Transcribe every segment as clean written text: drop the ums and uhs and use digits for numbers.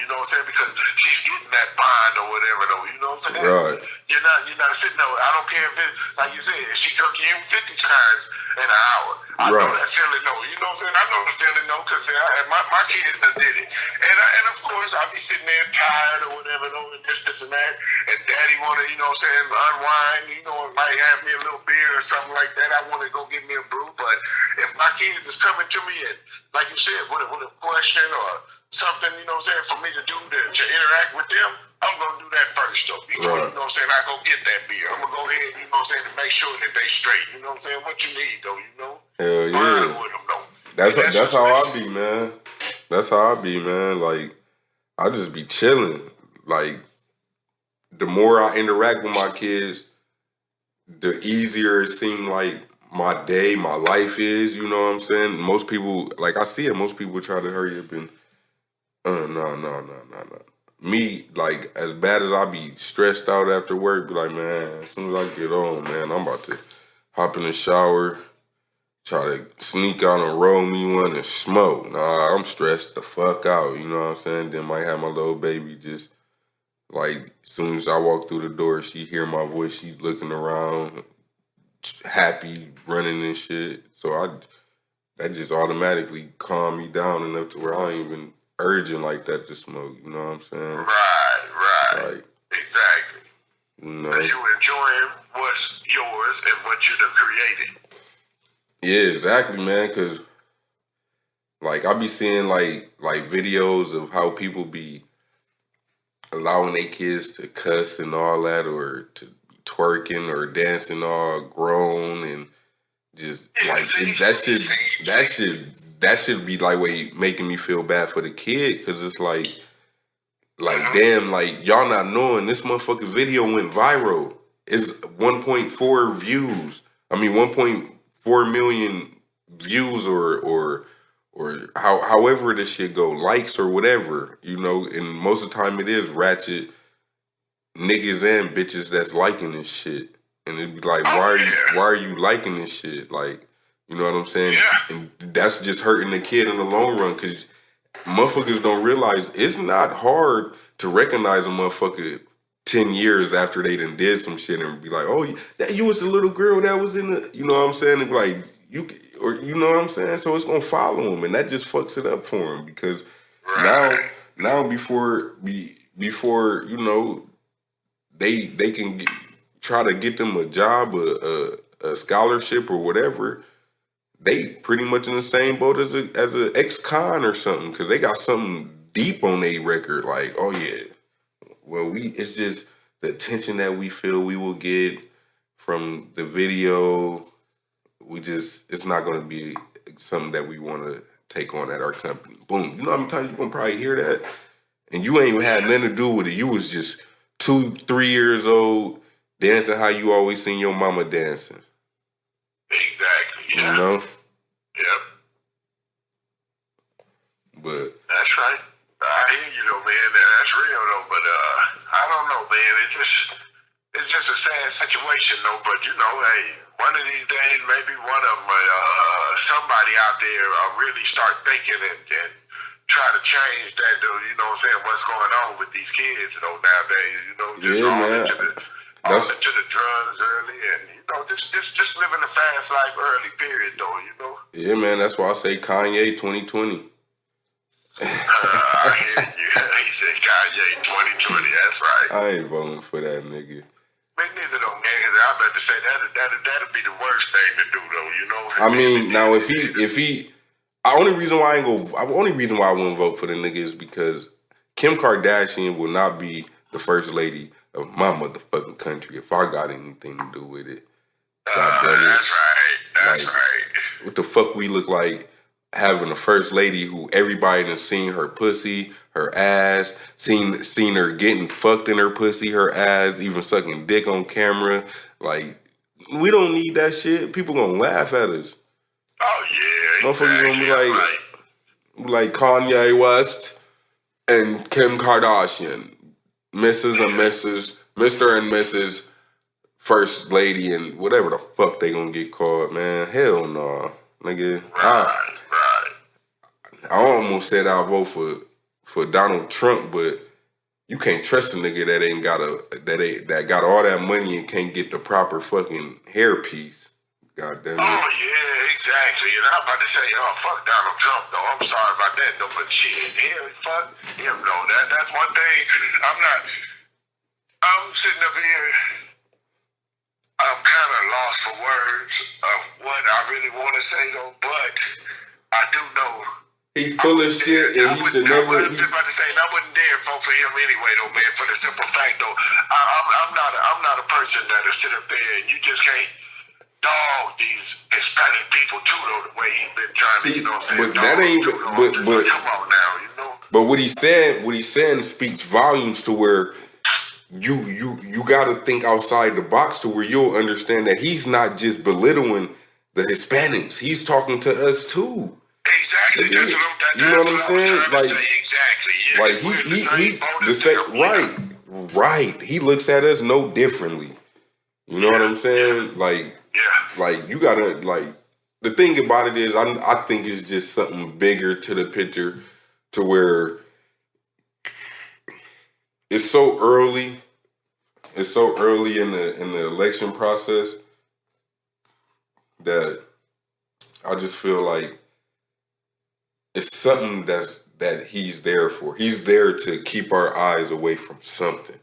you know what I'm saying? Because she's getting that bond or whatever though, you know what I'm saying? Right. You're not sitting there, I don't care if it's, like you said, if she cooking you 50 times in an hour. I know that feeling though, you know what I'm saying? I know the feeling though, because my kids done did it. And of course, I'll be sitting there tired or whatever though, and this and that, and daddy wanna, you know what I'm saying, unwind, you know, might have me a little beer or something like that. I wanna go get me a brew, but if my kids is coming to me and, like you said, with a question or something, you know what I'm saying, for me to do to interact with them, I'm going to do that first, though. Before, you know what I'm saying, I go get that beer. I'm going to go ahead, you know what I'm saying, to make sure that they straight. You know what I'm saying? What you need, though, you know? Hell yeah. With them, though. That's how I be, man. That's how I be, man. Like, I just be chilling. Like, the more I interact with my kids, the easier it seems like my day, my life is, you know what I'm saying? Most people, like I see it, most people try to hurry up and, no. Me, like, as bad as I be stressed out after work, be like, man, as soon as I get on, man, I'm about to hop in the shower, try to sneak out and roll me one and smoke. Nah, I'm stressed the fuck out, you know what I'm saying? Then might have my little baby just, like, as soon as I walk through the door, she hear my voice, she looking around, happy, running and shit. So that just automatically calm me down enough to where I ain't even urging like that to smoke, you know what I'm saying? Right. Like, exactly. You know? Because you enjoying what's yours and what you done created. Yeah, exactly, man, because, like, I be seeing, like videos of how people be allowing their kids to cuss and all that, or to be twerking or dancing all grown, and just, that should be, like, way making me feel bad for the kid, because it's like, damn, like, y'all not knowing, this motherfucking video went viral. It's 1.4 views. I mean, 1.4 million views or however this shit go, likes or whatever, you know, and most of the time it is ratchet niggas and bitches that's liking this shit. And it'd be like, why are you liking this shit? Like, you know what I'm saying? Yeah. And that's just hurting the kid in the long run, because motherfuckers don't realize it's not hard to recognize a motherfucker 10 years after they done did some shit and be like, oh, you was the little girl that was in the, you know what I'm saying? And be like, you know what I'm saying? So it's gonna follow him, and that just fucks it up for him, because now before you know, they can try to get them a job, a scholarship or whatever. They pretty much in the same boat as a ex-con or something, because they got something deep on their record. Like, oh yeah, well, it's just the attention that we feel we will get from the video. It's not going to be something that we want to take on at our company. Boom. You know how many times you're going to probably hear that? And you ain't even had nothing to do with it. You was just 2-3 years old, dancing how you always seen your mama dancing. Exactly, yeah. You know? Yep. But that's right. I hear you though, man. That's real though. But I don't know, man. It's just a sad situation though. But you know, hey, one of these days, maybe one of them, somebody out there really start thinking and try to change that though. You know what I'm saying? What's going on with these kids though nowadays? You know, just all into the drugs early, and you know, just living a fast life early period though. You know. Yeah, man. That's why I say Kanye 2020. I hear you. He said Kanye 2020. That's right. I ain't voting for that nigga. Me neither though, man. I'm about to say that'd be the worst thing to do though. You know. I mean, now if he, the only reason why I wouldn't vote for the nigga is because Kim Kardashian will not be the first lady of my motherfucking country if I got anything to do with it. God damn it. That's right. That's right. What the fuck we look like having a first lady who everybody done seen her pussy, her ass, seen her getting fucked in her pussy, her ass, even sucking dick on camera. Like, we don't need that shit. People gonna laugh at us. Oh yeah. Motherfuckers gonna be like Kanye West and Kim Kardashian, Mrs. and Mrs., Mr. and Mrs. First Lady, and whatever the fuck they gonna get called, man. Hell no, nigga. Right. I almost said I'll vote for Donald Trump, but you can't trust a nigga that ain't got that got all that money and can't get the proper fucking hairpiece. God damn it. Oh yeah, exactly. And I'm about to say, oh fuck Donald Trump though. I'm sorry about that though, but shit, hell, fuck him though. That's one thing. I'm sitting up here. I'm kind of lost for words of what I really want to say though, but I do know. He's full of shit, and he should never. I was just about to say, and I wouldn't dare vote for him anyway, though, man. For the simple fact, though, I'm not a person that'll sit up there and you just can't dog these Hispanic people too, though. The way he's been trying to, you know, what I'm saying, but that ain't. But come on now, you know. But what he's saying speaks volumes to where you got to think outside the box to where you'll understand that he's not just belittling the Hispanics. He's talking to us too. Exactly. Yeah. That's what you know what I'm saying? Like, say. Exactly. Yeah. Like right. He looks at us no differently. You know what I'm saying? Like, like you gotta like. The thing about it is, I think it's just something bigger to the picture, to where it's so early. It's so early in the election process that I just feel like it's something that he's there for. He's there to keep our eyes away from something.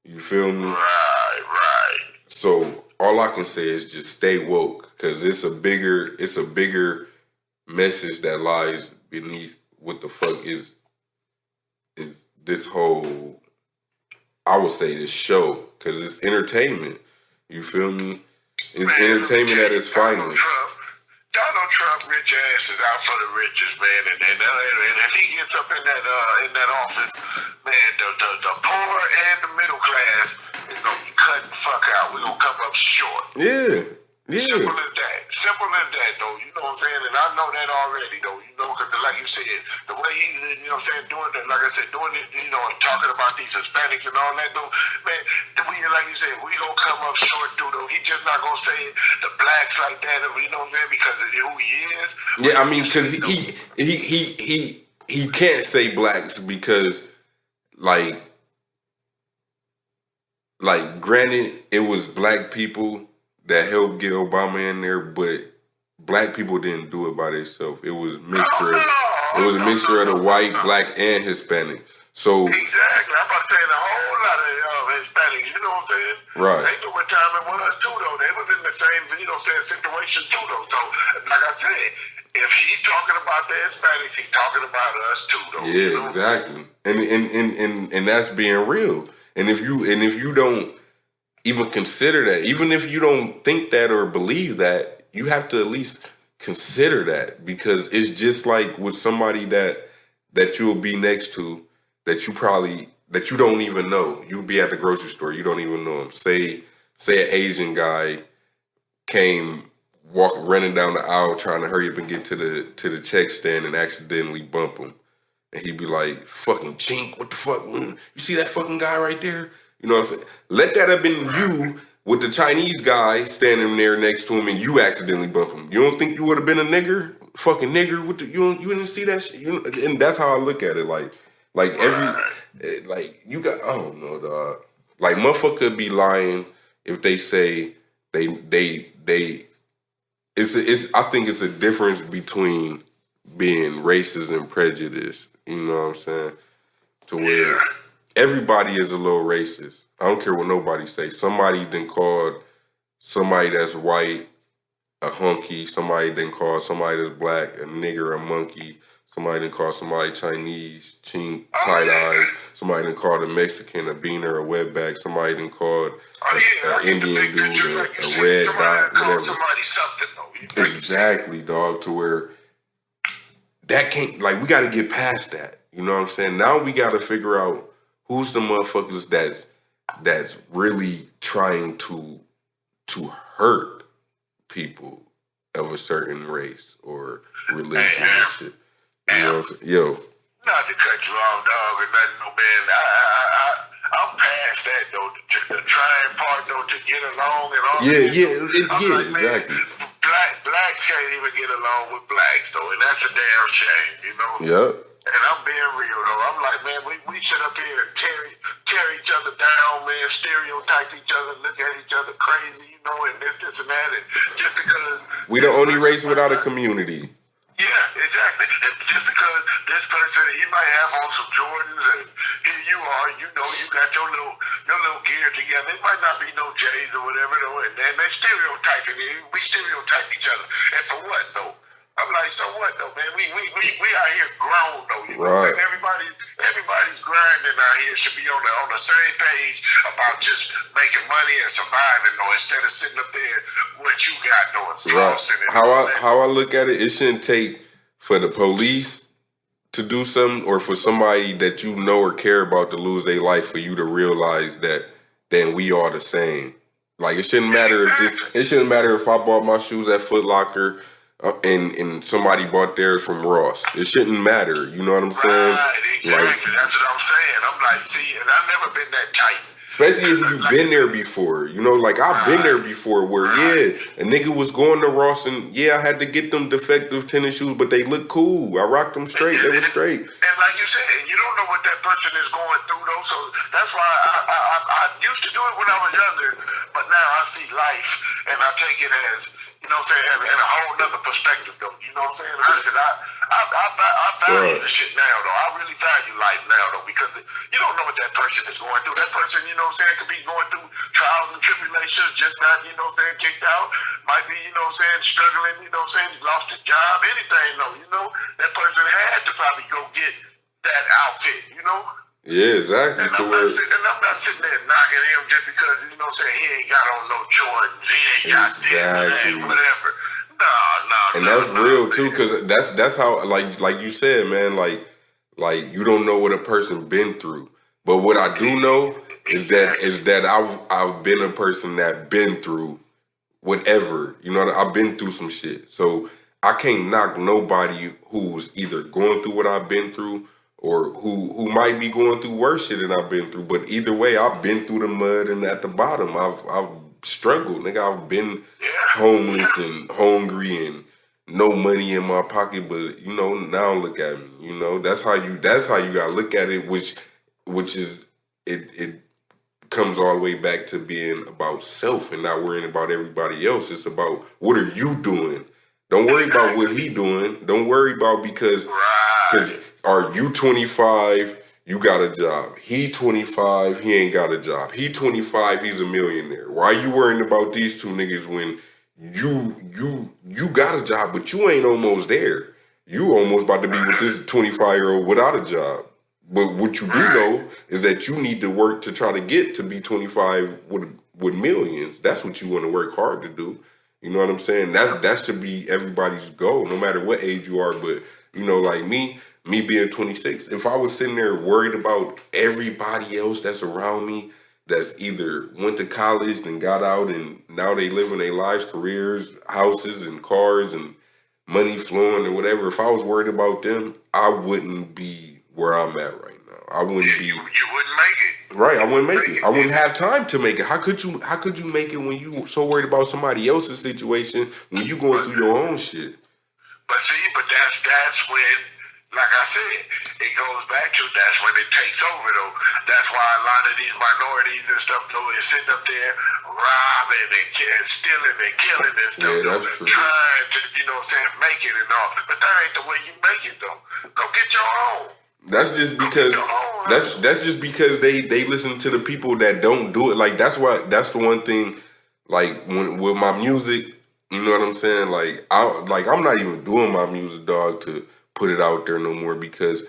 You feel me? Right. So all I can say is just stay woke, because it's a bigger message that lies beneath what the fuck is this whole, I would say, this show, because it's entertainment. You feel me? It's entertainment at its finest. Donald Trump, rich ass, is out for the riches, man, and if he gets up in that office, man, the poor and the middle class is gonna be cut the fuck out. We're gonna come up short. Yeah. Simple as that. Simple as that, though. You know what I'm saying? And I know that already, though. You know, because like you said, the way he, you know what I'm saying, doing that, like I said, doing it, you know, and talking about these Hispanics and all that, though, man, like you said, we gonna come up short, too, though. He just not gonna say the blacks like that, you know what I'm saying, because of who he is. Yeah, I mean, because he can't say blacks because, like, granted, it was black people that helped get Obama in there, but black people didn't do it by themselves. It was a mixture of the white, black, and Hispanic. So exactly, I'm about to say a whole lot of Hispanics. You know what I'm saying? Right. They knew what time it was too, though. They was in the same, you know, situation too, though. So, like I said, if he's talking about the Hispanics, he's talking about us too, though. Yeah, you know? Exactly. And that's being real. And if you don't even consider that, even if you don't think that or believe that, you have to at least consider that, because it's just like with somebody that you'll be next to that you don't even know. You'll be at the grocery store, you don't even know him. Say an Asian guy came running down the aisle trying to hurry up and get to the check stand and accidentally bump him. And he'd be like, fucking chink, what the fuck? You see that fucking guy right there? You know what I'm saying? Let that have been you with the Chinese guy standing there next to him and you accidentally bump him. You don't think you would have been a nigger? Fucking nigger? You didn't see that shit? And that's how I look at it. Like you got, I don't know, dog. Like, motherfucker be lying if they say I think it's a difference between being racist and prejudiced. You know what I'm saying? To where everybody is a little racist. I don't care what nobody say. Somebody then called somebody that's white a hunky. Somebody then called somebody that's black a nigger, a monkey. Somebody then called somebody Chinese, chink, tight eyes. Somebody then called a Mexican a beaner, a wetback. Somebody then called an Indian dude a red dot, whatever. Somebody something, though. Exactly, dog. To where that can't, like, we got to get past that. You know what I'm saying? Now we got to figure out who's the motherfuckers that's really trying to hurt people of a certain race or religion and shit. You know what I'm saying? Yo. Not to cut you off, dog, or nothing, no, man. I'm past that, though. The trying part, though, to get along and all that. Exactly. Blacks can't even get along with blacks, though, and that's a damn shame, you know? Yep. And I'm being real though. I'm like, man, we sit up here and tear each other down, man, stereotype each other, look at each other crazy, you know, and this and that, and just because we the only race without a community. Yeah, exactly. And just because this person, he might have on some Jordans, and here you are, you know, you got your little gear together. It might not be no J's or whatever, though, and they stereotyping you. We stereotype each other, and for what though? I'm like, so what though, man? We out here grown though. You know what I'm saying? Everybody's grinding out here should be on the same page about just making money and surviving though, instead of sitting up there what you got doing, flossing. Right. How I look at it, it shouldn't take for the police to do something or for somebody that you know or care about to lose their life for you to realize that then we are the same. Like it shouldn't matter if it shouldn't matter if I bought my shoes at Foot Locker. And somebody bought theirs from Ross. It shouldn't matter. You know what I'm saying? Right, exactly. Like, that's what I'm saying. I'm like, see, and I've never been that tight. Especially if you've been there before. You know, like I've been there before where, a nigga was going to Ross and, I had to get them defective tennis shoes, but they look cool. I rocked them straight. They were straight. And like you said, you don't know what that person is going through, though. So that's why I used to do it when I was younger, but now I see life and I take it as, you know what I'm saying, in a whole nother perspective, though. You know what I'm saying? Because I value the shit now, though. I really value life now, though, because you don't know what that person is going through. That person, you know what I'm saying, could be going through trials and tribulations, just not, you know what I'm saying, kicked out. Might be, you know what I'm saying, struggling, you know what I'm saying, lost his job, anything, though. You know, that person had to probably go get that outfit, you know? Yeah, exactly. And I'm not sitting there knocking him just because, you know what I'm saying, he ain't got on no Jordans, he ain't got this and that, whatever. No. And that's real too, because that's how, like you said, man, like you don't know what a person been through. But what I do know is that I've been a person that been through whatever. You know, I've been through some shit. So I can't knock nobody who's either going through what I've been through or who might be going through worse shit than I've been through. But either way, I've been through the mud and at the bottom. I've struggled, nigga. I've been homeless and hungry and no money in my pocket. But you know, now look at me. You know, that's how you gotta look at it. Which is it comes all the way back to being about self and not worrying about everybody else. It's about what are you doing. Don't worry about what he doing. Don't worry about because are you 25? You got a job. He 25, he ain't got a job. He 25, he's a millionaire. Why you worrying about these two niggas when you got a job, but you ain't almost there? You almost about to be with this 25-year-old without a job. But what you do know is that you need to work to try to get to be 25 with millions. That's what you want to work hard to do. You know what I'm saying? That should be everybody's goal, no matter what age you are. But, you know, like me being 26, if I was sitting there worried about everybody else that's around me that's either went to college and got out and now they living their lives, careers, houses and cars and money flowing or whatever, if I was worried about them, I wouldn't be where I'm at right now. I wouldn't be. You wouldn't make it. Right, I wouldn't make it. I wouldn't have time to make it. How could you make it when you so worried about somebody else's situation when you going through your own shit? But that's when, like I said, it goes back to that's when it takes over though. That's why a lot of these minorities and stuff though is sitting up there robbing and stealing and killing and stuff though, trying to, you know what I'm saying, make it and all. But that ain't the way you make it though. Go get your own. That's just because they listen to the people that don't do it. Like that's the one thing. Like when with my music, you know what I'm saying. I'm not even doing my music, dog, to put it out there no more because,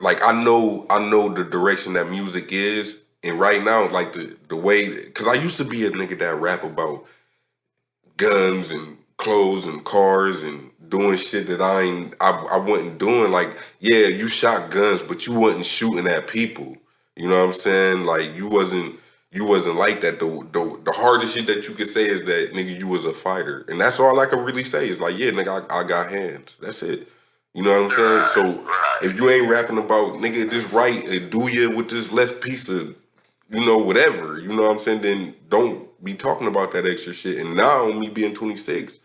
like I know the direction that music is, and right now, like the way, because I used to be a nigga that rap about guns and clothes and cars and doing shit that I wasn't doing. Like, yeah, you shot guns, but you wasn't shooting at people. You know what I'm saying? Like, you wasn't like that. The hardest shit that you could say is that, nigga, you was a fighter. And that's all I could really say is like, yeah, nigga, I got hands. That's it. You know what I'm saying? So if you ain't rapping about, nigga, this right, do you with this left piece of, you know, whatever, you know what I'm saying, then don't be talking about that extra shit. And now, me being 26,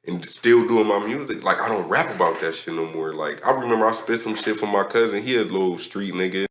and still doing my music. Like, I don't rap about that shit no more. Like, I remember I spit some shit for my cousin. He a little street nigga.